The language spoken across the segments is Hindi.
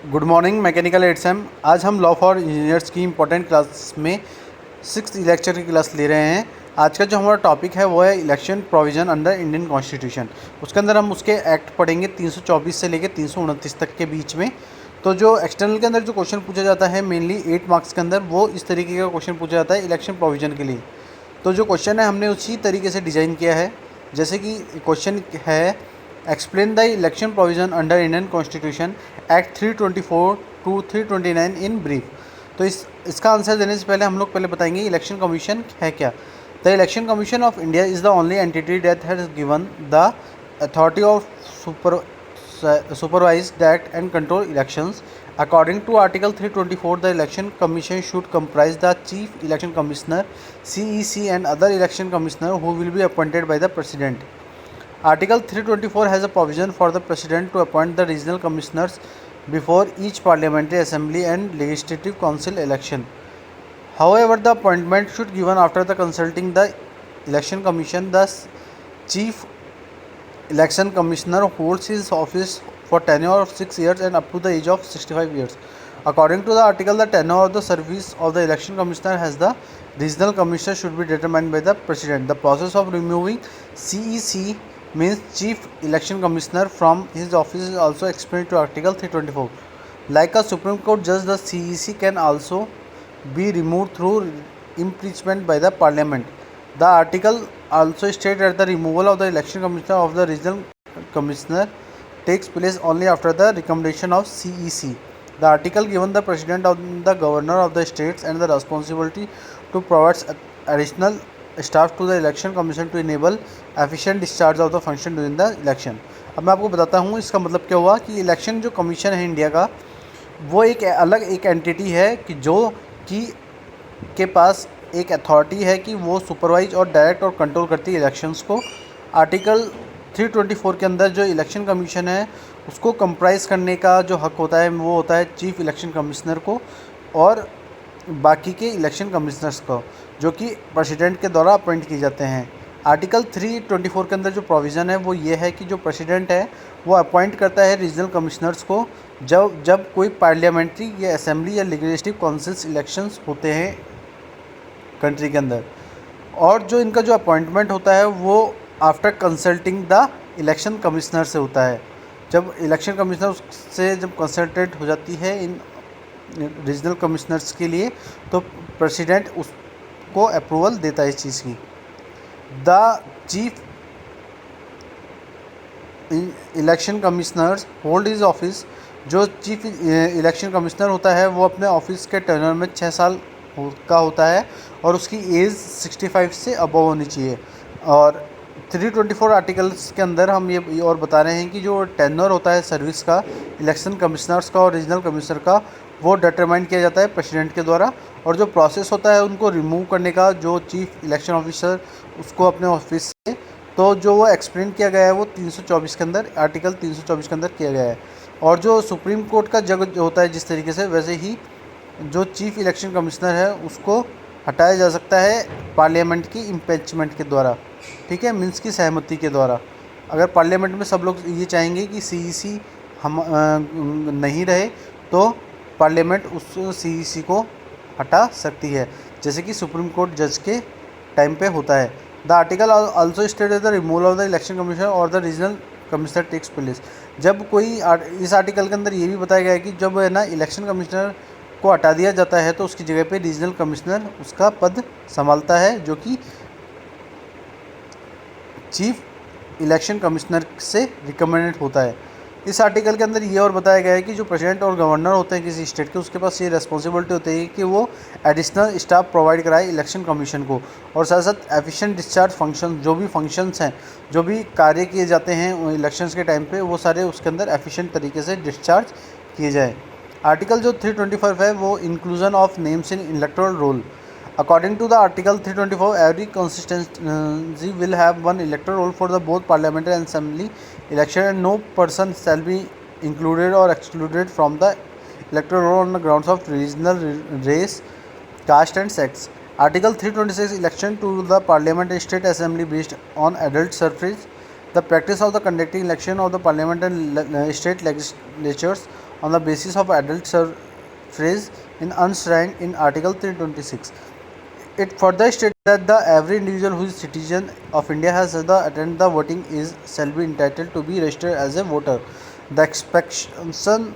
Good morning mechanical एड्सम। आज हम लॉ फॉर इंजीनियर्स की इम्पोर्टेंट क्लास में 6th लेक्चर की क्लास ले रहे हैं। आज का जो हमारा टॉपिक है वो है election provision under Indian constitution. उसके अंदर हम उसके एक्ट पढ़ेंगे 324 से लेकर 329 तक के बीच में। तो जो एक्सटर्नल के अंदर जो क्वेश्चन पूछा जाता है मेनली 8 मार्क्स के अंदर, वो इस तरीके का क्वेश्चन पूछा जाता है इलेक्शन प्रोविज़न के लिए। तो जो क्वेश्चन है हमने उसी तरीके से डिज़ाइन किया है। जैसे कि क्वेश्चन है, explain the election provision under Indian constitution act 324 to 329 in brief. तो इसका आंसर देने से पहले हम लोग पहले बताएंगे इलेक्शन कमीशन है क्या। The election commission of India is the only entity that has given the authority of supervise, direct and control elections. According to Article 324, the Election Commission should comprise the Chief Election Commissioner (CEC) and other election commissioner who will be appointed by the President. Article 324 has a provision for the President to appoint the regional commissioners before each parliamentary assembly and legislative council election. However, the appointment should be given after the consulting the election commission. The chief election commissioner holds his office for tenure of 6 years and up to the age of 65 years. According to the article, the tenure of the service of the election commissioner as the regional commissioner should be determined by the president. The process of removing CEC means chief election commissioner from his office is also explained to article 324. Like a Supreme Court judge, the CEC can also be removed through impeachment by the parliament. The article also states that the removal of the election commissioner of the regional commissioner takes place only after the recommendation of CEC. The article given the president of the governor of the states and the responsibility to provide additional staff to the election commission to enable efficient discharge of the function during the election. अब मैं आपको बताता हूँ इसका मतलब क्या हुआ कि इलेक्शन जो कमीशन है इंडिया का, वो एक अलग एक एंटिटी है कि जो कि के पास एक अथॉरिटी है कि वो सुपरवाइज और डायरेक्ट और कंट्रोल करती है इलेक्शंस को। आर्टिकल 324 के अंदर जो इलेक्शन कमीशन है उसको कंप्राइज करने का जो हक होता है वो होता है चीफ इलेक्शन कमिश्नर को और बाकी के इलेक्शन कमिश्नर्स को, जो कि प्रेसिडेंट के द्वारा अपॉइंट किए जाते हैं। आर्टिकल 324 के अंदर जो प्रोविज़न है वो ये है कि जो प्रेसिडेंट है वो अपॉइंट करता है रीजनल कमिश्नर्स को जब कोई पार्लियामेंट्री या असेंबली या लेजिस्लेटिव काउंसिल्स इलेक्शंस होते हैं कंट्री के अंदर। और जो इनका जो अपॉइंटमेंट होता है वो after consulting the election commissioner से होता है। जब इलेक्शन कमिश्नर से जब कंसल्टेट हो जाती है इन रीजनल कमिश्नर्स के लिए, तो प्रेसिडेंट उसको अप्रूवल देता है इस चीज़ की। The chief election commissioners hold his office. जो चीफ इलेक्शन कमिश्नर होता है वो अपने ऑफिस के टर्नर में 6 साल का होता है और उसकी एज 65 से अबव होनी चाहिए। और 324 आर्टिकल्स के अंदर हम ये और बता रहे हैं कि जो टेन्योर होता है सर्विस का इलेक्शन कमिश्नर्स का और रीजनल कमिश्नर का, वो डिटरमाइन किया जाता है प्रेसिडेंट के द्वारा। और जो प्रोसेस होता है उनको रिमूव करने का जो चीफ इलेक्शन ऑफिसर उसको अपने ऑफिस से, तो जो वो एक्सप्लेन किया गया है वो 324 के अंदर, आर्टिकल 324 के अंदर किया गया है। और जो सुप्रीम कोर्ट का जज जो होता है जिस तरीके से, वैसे ही जो चीफ इलेक्शन कमिश्नर है उसको हटाया जा सकता है पार्लियामेंट की इम्पीचमेंट के द्वारा, ठीक है, मीन्स की सहमति के द्वारा। अगर पार्लियामेंट में सब लोग ये चाहेंगे कि सीईसी हम नहीं रहे तो पार्लियामेंट उस सीईसी को हटा सकती है, जैसे कि सुप्रीम कोर्ट जज के टाइम पे होता है। The article also state the removal of the election commissioner और the regional commissioner takes place. जब कोई इस आर्टिकल के अंदर ये भी बताया गया है कि जब है ना इलेक्शन कमिश्नर को हटा दिया जाता है तो उसकी जगह पे रीजनल कमिश्नर उसका पद संभालता है, जो कि चीफ इलेक्शन कमिश्नर से रिकमेंडेड होता है। इस आर्टिकल के अंदर ये और बताया गया है कि जो प्रेसिडेंट और गवर्नर होते हैं किसी स्टेट के, उसके पास ये रिस्पॉन्सिबिलिटी होती है कि वो एडिशनल स्टाफ प्रोवाइड कराए इलेक्शन कमीशन को, और साथ साथ एफिशिएंट डिस्चार्ज फंक्शन, जो भी फंक्शंस हैं, जो भी कार्य किए जाते हैं इलेक्शंस के टाइम पे, वो सारे उसके अंदर एफिशिएंट तरीके से डिस्चार्ज किए जाए। आर्टिकल जो 325 है वो inclusion of names in electoral roll. According to the Article 324, every constituency will have one electoral roll for the both parliamentary and assembly election, and no person shall be included or excluded from the electoral roll on the grounds of regional race, caste and sex. Article 326, election to the parliament and state assembly based on adult suffrage. The practice of the conducting election of the parliament and state legislatures on the basis of adult suffrage in enshrined in Article 326. It further states that the every individual who is citizen of India has attended the voting is shall be entitled to be registered as a voter. The exception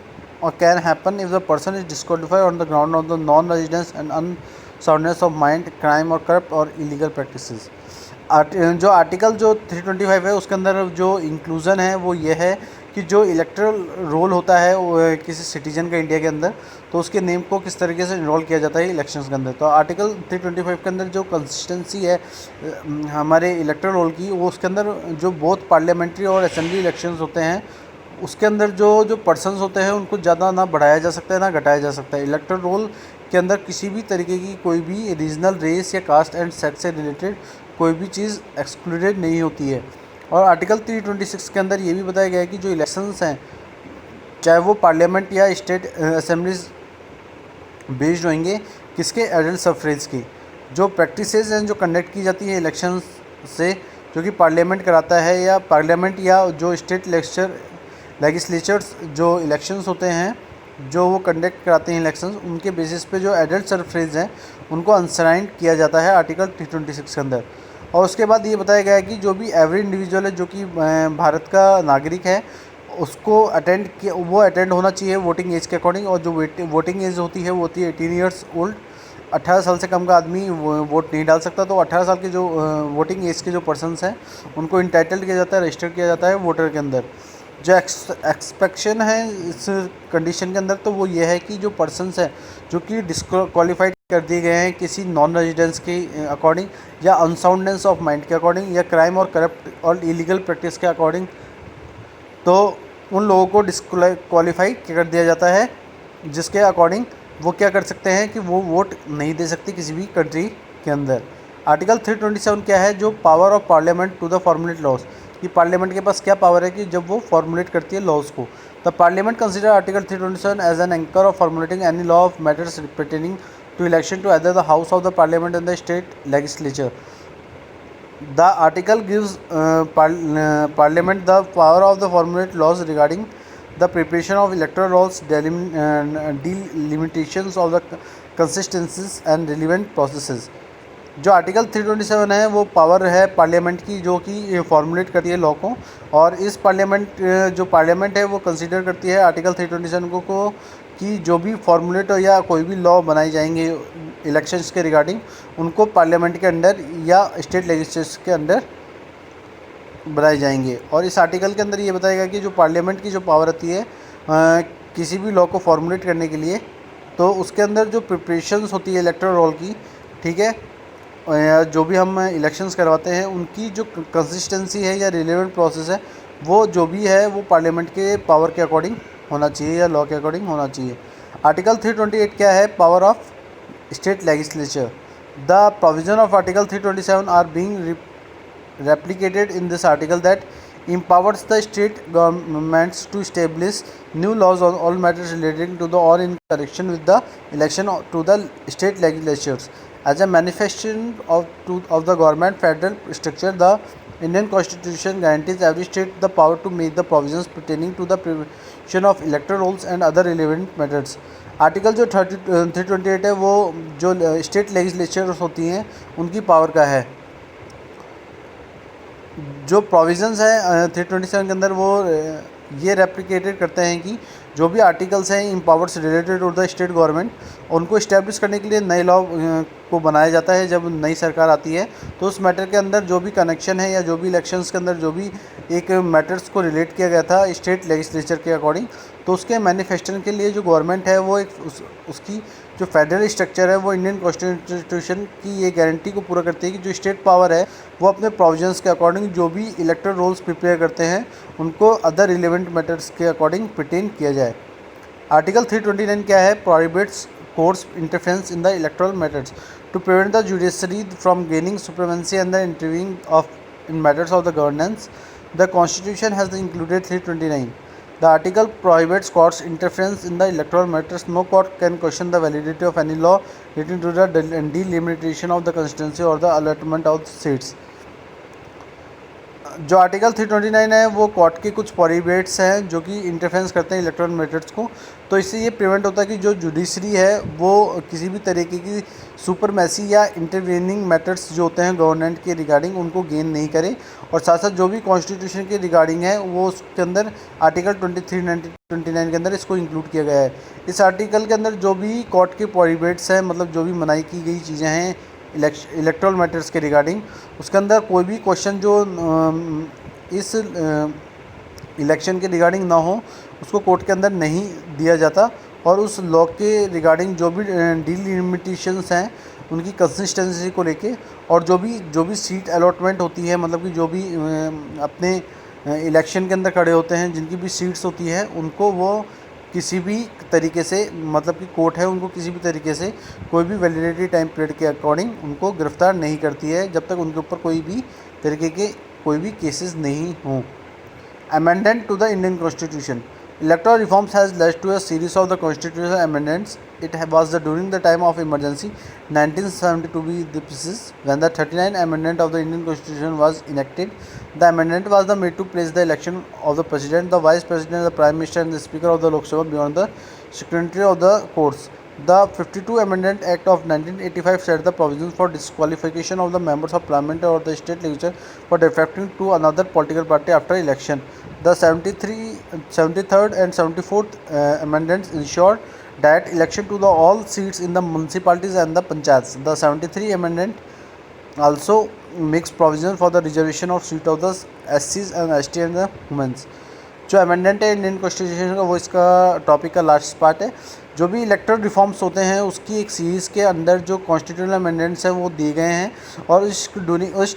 can happen if the person is disqualified on the ground of the non-residence and unsoundness of mind, crime or corrupt or illegal practices. जो आर्टिकल जो 325 है उसके अंदर जो इंक्लूज़न है वो ये है कि जो इलेक्टरल रोल होता है किसी सिटीजन का इंडिया के अंदर, तो उसके नेम को किस तरीके से इन्वॉल्व किया जाता है इलेक्शंस के अंदर। तो आर्टिकल 325 के अंदर जो कंसिस्टेंसी है हमारे इलेक्टरल रोल की, वो उसके अंदर जो बोथ पार्लियामेंट्री और असेंबली इलेक्शंस होते हैं उसके अंदर जो पर्सन्स होते हैं उनको ज़्यादा ना बढ़ाया जा सकता है ना घटाया जा सकता है। इलेक्टरल रोल के अंदर किसी भी तरीके की कोई भी रीजनल रेस या कास्ट एंड सेक्स से रिलेटेड कोई भी चीज़ एक्सक्लूडेड नहीं होती है। और आर्टिकल 326 के अंदर ये भी बताया गया है कि जो इलेक्शंस हैं चाहे वो पार्लियामेंट या स्टेट असेंबलीज बेस्ड होंगे किसके, एडल्ट सफरेज की। जो प्रैक्टिसेस हैं जो कंडक्ट की जाती हैं इलेक्शंस से, जो कि पार्लियामेंट कराता है या पार्लियामेंट या जो स्टेट लेजिस्लेचर्स जो इलेक्शंस होते हैं जो वो कंडक्ट कराते हैं इलेक्शंस, उनके बेसिस पे जो एडल्ट सफरेज हैं उनको अंसराइंड किया जाता है आर्टिकल 326 के अंदर। और उसके बाद ये बताया गया है कि जो भी एवरी इंडिविजुअल है जो कि भारत का नागरिक है उसको अटेंड होना चाहिए वोटिंग एज के अकॉर्डिंग। और जो वोटिंग एज होती है वो होती है 18 ईयर्स ओल्ड। 18 साल से कम का आदमी वोट नहीं डाल सकता। तो 18 साल के जो वोटिंग एज के जो पर्सन्स हैं उनको इंटाइटल्ड किया जाता है, रजिस्टर किया जाता है वोटर के अंदर। जो एक्सपेक्शन है इस कंडीशन के अंदर तो वो ये है कि जो पर्सन्स हैं जो कि डिस्क्वालीफाइड कर दिए गए हैं किसी नॉन रेजिडेंस के अकॉर्डिंग या अनसाउंडनेस ऑफ माइंड के अकॉर्डिंग या क्राइम और करप्ट और इलीगल प्रैक्टिस के अकॉर्डिंग, तो उन लोगों को डिस्क्वालीफाई कर दिया जाता है, जिसके अकॉर्डिंग वो क्या कर सकते हैं कि वो वोट नहीं दे सकते किसी भी कंट्री के अंदर। आर्टिकल 327 क्या है, जो power of parliament to the formulate laws, कि पार्लियामेंट के पास क्या पावर है कि जब वो फॉर्मुलेट करती है लॉज को। The parliament consider article 327 as an anchor of formulating any law of matters pertaining to election to either the house of the parliament and the state legislature. The article gives parliament the power of the formulate laws regarding the preparation of electoral rolls, delimitations of the consistencies and relevant processes. जो आर्टिकल 327 है वो पावर है पार्लियामेंट की जो कि फॉर्मुलेट करती है लॉ को। और इस पार्लियामेंट है वो कंसीडर करती है आर्टिकल 327 को कि जो भी फॉर्मुलेट या कोई भी लॉ बनाए जाएंगे इलेक्शंस के रिगार्डिंग उनको पार्लियामेंट के अंडर या स्टेट लेजिस्लेचर के अंडर बनाए जाएंगे। और इस आर्टिकल के अंदर ये बताया गया कि जो पार्लियामेंट की जो पावर होती है किसी भी लॉ को फॉर्मुलेट करने के लिए, तो उसके अंदर जो प्रिपरेशंस होती है इलेक्टोरल रोल की, ठीक है, जो भी हम इलेक्शंस करवाते हैं उनकी जो कंसिस्टेंसी है या रिलेवेंट प्रोसेस है वो जो भी है वो पार्लियामेंट के पावर के अकॉर्डिंग होना चाहिए या लॉ के अकॉर्डिंग होना चाहिए। आर्टिकल 328 क्या है, power of state legislature. The provision of article 327 are being replicated in this article that empowers the state governments to establish new laws on all matters relating to the or in connection with the election to the state legislatures. As a manifestation of the government federal structure, the Indian Constitution guarantees every state the power to make the provisions pertaining to the preparation of electoral rolls and other relevant matters. Article जो 328 है वो जो स्टेट लेजिस्लेचर्स होती हैं उनकी पावर का है। जो प्रोविज़न्स हैं 327 के अंदर वो ये रेप्लिकेटेड करते हैं कि जो भी आर्टिकल्स हैं in powers related to the state government उनको इस्टेब्लिश करने के लिए नए लॉ को बनाया जाता है। जब नई सरकार आती है तो उस मैटर के अंदर जो भी कनेक्शन है या जो भी इलेक्शंस के अंदर जो भी एक मैटर्स को रिलेट किया गया था स्टेट लेजिस्लेचर के अकॉर्डिंग, तो उसके मैनिफेस्टेशन के लिए जो गवर्नमेंट है वो उसकी जो फेडरल स्ट्रक्चर है वो इंडियन कॉन्स्टिट्यूशन की ये गारंटी को पूरा करती है कि जो स्टेट पावर है वो अपने प्रोविजंस के अकॉर्डिंग जो भी इलेक्टोरल रोल्स प्रिपेयर करते हैं उनको अदर रिलेवेंट मैटर्स के अकॉर्डिंग पर्टेन किया जाए। आर्टिकल 329 क्या है, prohibits courts interference in the electoral matters to prevent the judiciary from gaining supremacy and the intervening of in matters of the governance. The constitution has included 329. The article prohibits courts interference in the electoral matters. No court can question the validity of any law relating to the delimitation of the constituency or the allotment of seats. जो आर्टिकल 329 है वो कोर्ट के कुछ प्रोहिबिट्स हैं जो कि इंटरफेरेंस करते हैं इलेक्ट्रॉनिक मेथड्स को, तो इससे ये प्रिवेंट होता है कि जो जुडिशरी है वो किसी भी तरीके की सुपरमेसी या इंटरवेनिंग मेथड्स जो होते हैं गवर्नमेंट के रिगार्डिंग उनको गेन नहीं करे। और साथ साथ जो भी कॉन्स्टिट्यूशन के रिगार्डिंग है वो उसके अंदर आर्टिकल 29 के अंदर इसको इंक्लूड किया गया है। इस आर्टिकल के अंदर जो भी कोर्ट के प्रोहिबिट्स हैं, मतलब जो भी मनाही की गई चीज़ें हैं इलेक्ट्रल मैटर्स के रिगार्डिंग, उसके अंदर कोई भी क्वेश्चन जो इस इलेक्शन के रिगार्डिंग ना हो उसको कोर्ट के अंदर नहीं दिया जाता। और उस लॉ के रिगार्डिंग जो भी डिलिमिटेशंस हैं उनकी कंसिस्टेंसी को लेके, और जो भी सीट अलॉटमेंट होती है, मतलब कि जो भी अपने इलेक्शन के अंदर खड़े होते हैं जिनकी भी सीट्स होती है उनको वो किसी भी तरीके से, मतलब कि कोर्ट है उनको किसी भी तरीके से कोई भी वैलिडिटी टाइम पीरियड के अकॉर्डिंग उनको गिरफ्तार नहीं करती है जब तक उनके ऊपर कोई भी तरीके के कोई भी केसेस नहीं हों। Amendment to the Indian Constitution. Electoral reforms has led to a series of the constitutional amendments. It was during the time of emergency 1972 be the pieces when the 39 amendment of the Indian Constitution was enacted. The amendment was made to place the election of the President, the Vice President, the Prime Minister and the Speaker of the Lok Sabha beyond the scrutiny of the courts. The 52 Amendment Act of 1985 set the provisions for disqualification of the members of parliament or the state legislature for defecting to another political party after election. The 73rd and 74th amendments ensured that election to the all seats in the municipalities and the panchayats. The 73 amendment also makes provision for the reservation of seat of the SCs and ST and the women. जो अमेंडमेंट है इंडियन कॉन्स्टिट्यूशन का वो इसका टॉपिक का लास्ट पार्ट है। जो भी इलेक्टोरल रिफॉर्म्स होते हैं उसकी एक सीरीज़ के अंदर जो कॉन्स्टिट्यूशनल अमेंडमेंट्स हैं वो दिए गए हैं। और इस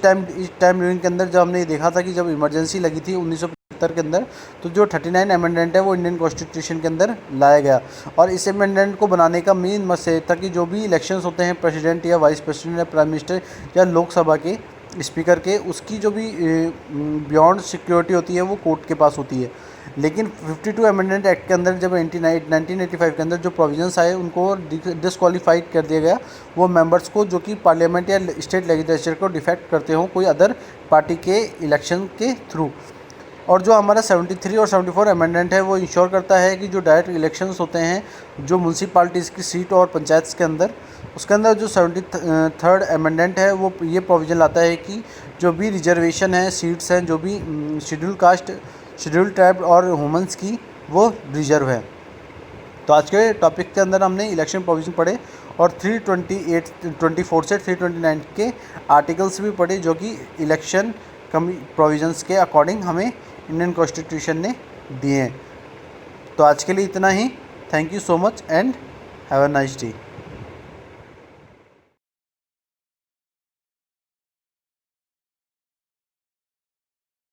टाइम ड्यूरिंग के अंदर जब हमने ये देखा था कि जब इमरजेंसी लगी थी 1975 के अंदर, तो जो 39 अमेंडमेंट है वो इंडियन कॉन्स्टिट्यूशन के अंदर लाया गया। और इस अमेंडमेंट को बनाने का मेन मकसद था कि जो भी इलेक्शंस होते हैं प्रेसिडेंट या वाइस प्रेसिडेंट या प्राइम मिनिस्टर या लोकसभा के स्पीकर के, उसकी जो भी बियॉन्ड सिक्योरिटी होती है वो कोर्ट के पास होती है। लेकिन 52 अमेंडमेंट एक्ट के अंदर जब 1985 के अंदर जो प्रोविजंस आए उनको डिसक्वालीफाइड कर दिया गया वो मेंबर्स को जो कि पार्लियामेंट या स्टेट लेजिस्लेचर को डिफेक्ट करते हों कोई अदर पार्टी के इलेक्शन के थ्रू। और जो हमारा 73 और 74 अमेंडमेंट है वो इंश्योर करता है कि जो डायरेक्ट इलेक्शंस होते हैं जो म्यूनसिपाल्टीज़ की सीट और पंचायत के अंदर, उसके अंदर जो 73rd अमेंडमेंट है वो ये प्रोविज़न लाता है कि जो भी रिजर्वेशन है, सीट्स हैं, जो भी शेड्यूल कास्ट, शेड्यूल ट्राइब और वुमेंस की वो रिजर्व है। तो आज के टॉपिक के अंदर हमने इलेक्शन प्रोविज़न पढ़े और 324 से 329 के आर्टिकल्स भी पढ़े जो कि इलेक्शन प्रोविजंस के अकॉर्डिंग हमें इंडियन कॉन्स्टिट्यूशन ने दिए हैं। तो आज के लिए इतना ही। Thank you so much and have a nice day.